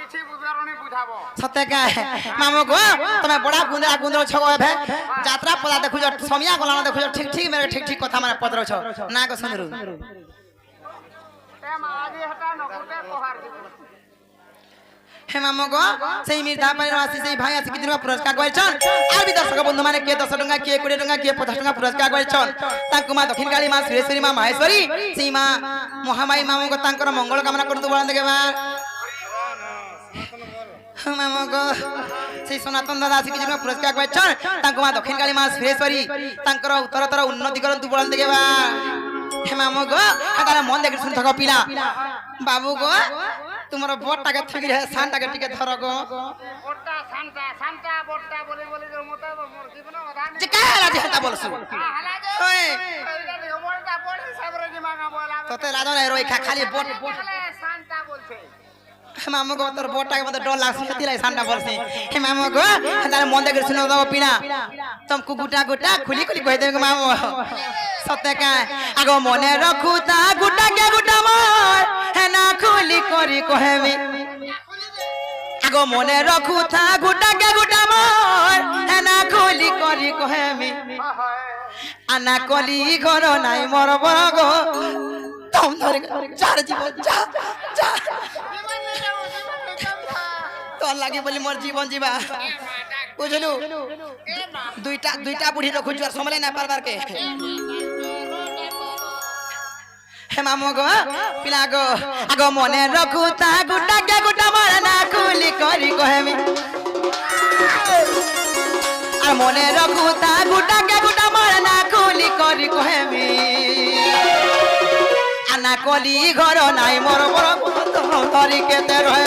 କିଛି ବୁଝାରଣି ବୁଝାବ ସତେ କା ମାମୁ ଗো ତମେ ବଡା ଗୁନ୍ଦରା ଗୁନ୍ଦର ଛଗ ଏବେ ଯାତ୍ରା ପଲା ଦେଖୁଛ ସମିଆ ଗଲାଣ ଦେଖୁଛ ଠିକ ଠିକ মেরে ঠিক ঠিক কথা মানে পদরছ না গো সুন্দরু ଏ ମାଜି ହଟା ନକୁଟେ କୋହାର হে মামু গো সেই মির্ধা পাইর আসি সেই ভাই আসি কিদিন পুরস্কার কইছন আর বি দর্শক বন্ধু মানে কে 10 টাকা কে 20 টাকা কে 50 টাকা পুরস্কার কইছন তাଙ୍କୁ মা দক্ষিণ কালী মা শ্রেশ্বরী মা মাহেশ্বরী সেই মা মহামাই মামু গো তাଙ୍କର মঙ্গল কামনা করতু বলা দেখবা মামু গো সেই সনাতন দাদা আসি কিদিন পুরস্কার কইছন তাଙ୍କୁ মা দক্ষিণ কালী মা শ্রেশ্বরী তাଙ୍କର উত্তরতর উন্নতি করতু বলা দেখবা হে মামু গো তারা মন দেখি শুন থাকো পিলা বাবু গো তোমার বটটাকে ঠিক রে সানটাকে টিকে ধর গো বড়টা সান্তা সান্তা বড়টা বলি বলি যে মতে মোর জীবন অধান যে কালা যে হাতা বলছু হালা যে ওই এইটা দেখো বড়টা বড় হিসাবে যে মাগা বলা তোতে রাজা নাই রই খালি বট সান্তা বলছে মামু গো তোর বটটাকে মতে ডর লাগছে দিলাই সানটা বলছে হে মামু গো তার মন দেখে শুনো দাও পিনা তুমকু গুটা গুটা খুলি খুলি কই দেব মামু সতে কা আগো মনে রাখু তা গুটা কে গুটা মার হে না খুলি করি কহেমি আগো মনে রাখু তা গুটা কে গুটা মার হে না খুলি করি কহেমি আনা কলি ঘর নাই মর বড় গো তম ধরে চার জীবন যা যা তোর লাগি বলি মোর জীবন জীবা বুঝলু দুইটা দুইটা বুড়ি রখুছু আর সমলে না পারবার কে হে মামু গো পিলা গো আগো মনে রাখু তা গুটা কে গুটা মার না খুলি করি কহেমি আর মনে রাখু তা গুটা কে গুটা মার না খুলি করি কহেমি আনা কলি ঘর নাই মোর বড় ধরি কেতে রহে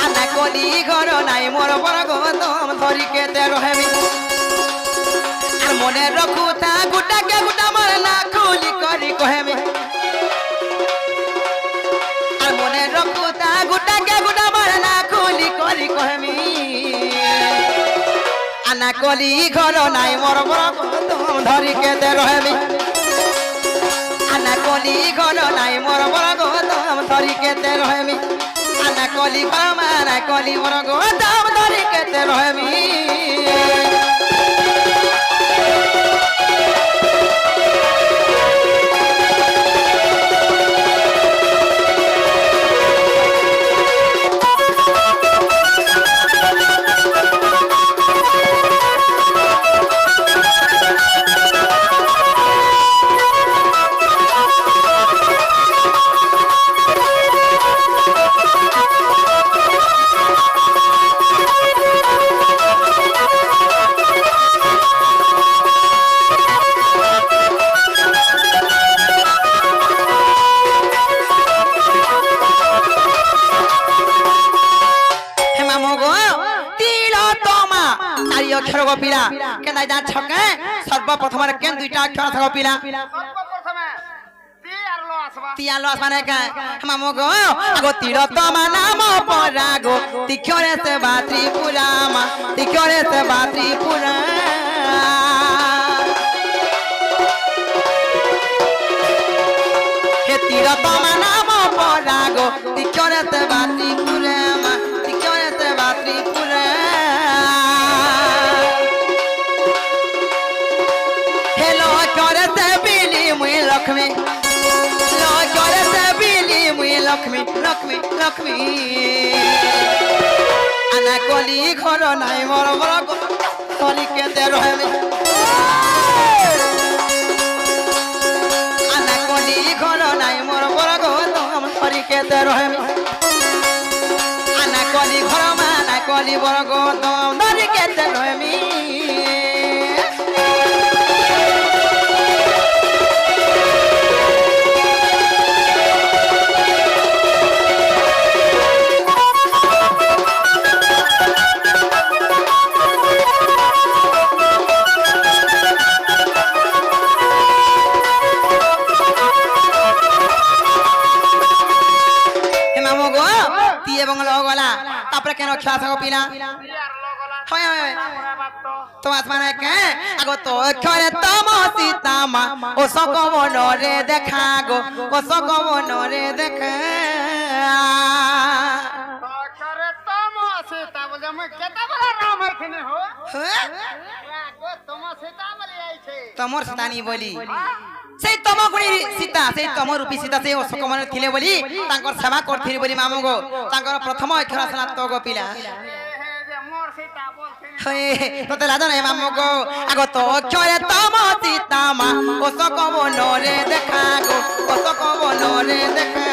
আনা কলি ঘর নাই মোর বড় গতম ধরি কেতে রহেমি আর মনে রাখু তা গুটা কে গুটা মার না খুলি করি কহেমি আর মনে রাখু তা গুটা কে গুটা মার না খুলি করি কহেমি আনা কলি ঘর নাই মোর বড় গতম ধরি কেতে রহেমি আনা কলি ঘর নাই মোর বড় গতম ধরি কেতে রহেমি আনা কলি বামানা কলি মোর গতম ধরি কেতে রহেমি অক্ষর গো পিলা কেন যা ছকে সর্বপ্রথম কেন দুইটা অক্ষর থাকো পিলা সর্বপ্রথমে তি আর লো আসবা তিয়া লো আসবানে কা মামু গো আগো তীর তোমা নাম পরা গো তিক্ষরে সে বাত্রি পুরা মা তিক্ষরে সে বাত্রি পুরা হে তীর তোমা নাম পরা গো তিক্ষরে সে বাত্রি পুরা মা তিক্ষরে সে বাত্রি পুরা লক্ষ্মী লজরে সে বিলি মুই লক্ষ্মী লক্ষ্মী লক্ষ্মী আনা কলি ঘর নাই বড় বড় কলি কেতে রহেমি আনা কলি ঘর নাই মোর বড় গতম কলি কেতে রহেমি আনা কলি ঘর মানা কলি বড় গতম ধরি কেতে রহেমি এবং লগলা তারপরে কেন খেলা থাকো পিলা হয় হয় তো আসমানে কে আগো তো অক্ষরে তম সীতামা ও সকমনরে দেখা গো ও সকমনরে দেখা কেতা বলা রাম হইছিনে হো হ্যাঁ গো তোমার সীতা বলি আইছে তমর সীতানি বলি সেই তম গুণী সীতা সেই তম রূপী সীতা সেই অশোক মনে থিলে বলি তাঙ্কর সেবা করথিলি বলি মামু গো তাঙ্কর প্রথম অক্ষর আসলা তো গো পিলা যে মোর সীতা বলছিনে হয়ে তোতে লাজ নাই মামু গো আগ তো অক্ষরে তম সীতা মা অশোক বনরে দেখা গো অশোক বনরে দেখা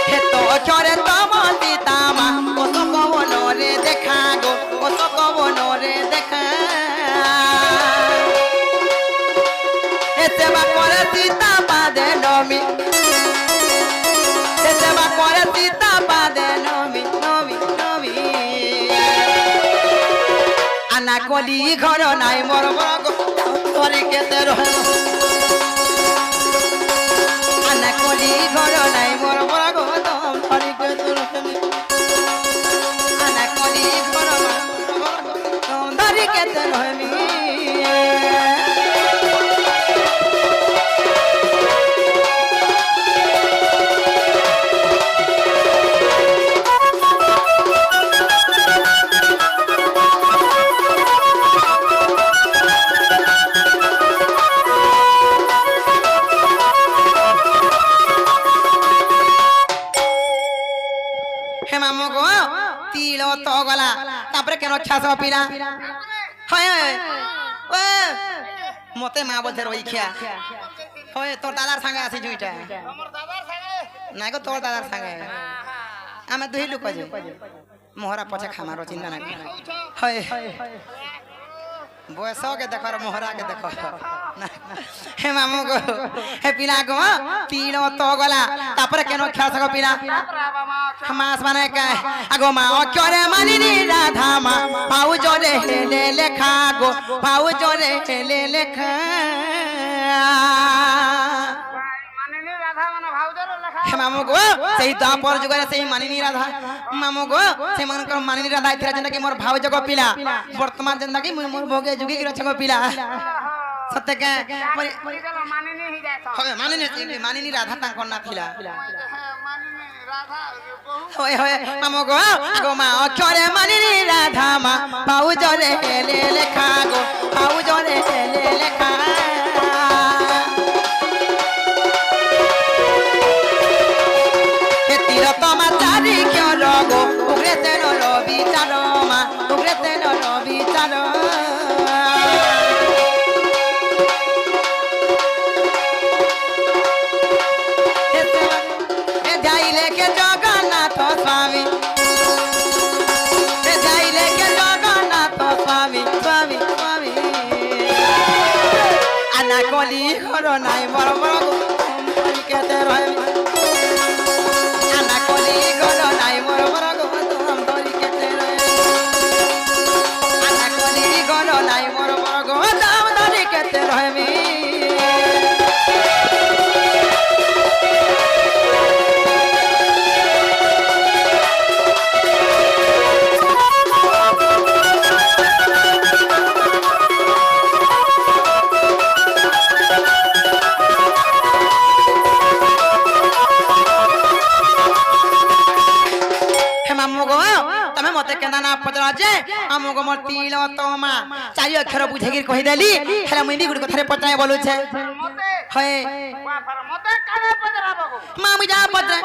হে তো অক্ষরে তম সীতা মা অশোক বনরে দেখা গো অশোক বনরে দেখা এ সেবা করে সীতা পাদে নমি সেবা করে সীতা পাদে নমি নমি নমি আনা কলি ঘর নাই মোর বড় করে কেতে রহ আনা কলি ঘর নাই মোর বড় গম করে কেতে রহ আনা কলি ঘর গম ধরি কেতে রহমি তিল তো গলা তারপরে কেন খাস পিলা হয় মতে মা বলছে রই খেয়া হয় তোর দাদার সঙ্গে আছি জুইটা তোমার দাদার সাথে না গো তোর দাদার সঙ্গে আমি দুই লোক আছে মোহরা পছে খামারো চিন্তা নাই হয় বয়সকে দেখো আর মোহরাকে দেখো হে মামু গো হে পিলা গো তিল তো গলা তারপরে কেন খাস গো পিলা মাস মানে কায় আগো মা অক্ষরে মানিনি রাধা মা পাউ জরে হেলে লেখা গো পাউ জরে হেলে লেখা মানিনি রাধা মানে ভাউজর লেখা হে মামু গো সেই দাপর যুগরে সেই মানিনি রাধা মামু গো সেই মানকর মানিনি রাধা ইতিরা যেটা কি মোর ভাউজ গো পিলা বর্তমান যেটা কি মোর ভোগে যুগে কি রছে গো পিলা সত্যি কে মানিনি হি যায় তো হয় মানিনি রাধা তাঙ্কর না থিলা মানিনি রাধা বহু হয় হয় মামু গো আগো মা অক্ষরে মানিনি রাধা মা পাউ জরে হেলে লেখা গো পাউ জরে হেলে লেখা হে তিরতমা চারি কেউ রগো উগরে তেন রবি চার মা উগরে তেন রবি চার যাইলে কে জগন্নাথ স্বামী যাইলে কে জগন্নাথ স্বামী স্বামী স্বামী আনা কলি ঘর নাই বড় বড় কেতে রহে আনা কলি ঘর নাই বড় বড় গম ধরি কেতে রহে আনা কলি ঘর নাই বড় বড় গম ধরি কেতে রহে তুমি মতে কেনা না পচরা যে আমু গো মোর তিল তোমা চারি অক্ষর বুঝেগির কহি দেলি হেলা মুই গুড় কথারে পচাই বলুছে মতে হয় মতে কানে পজরা বাবু মামু যা পচরা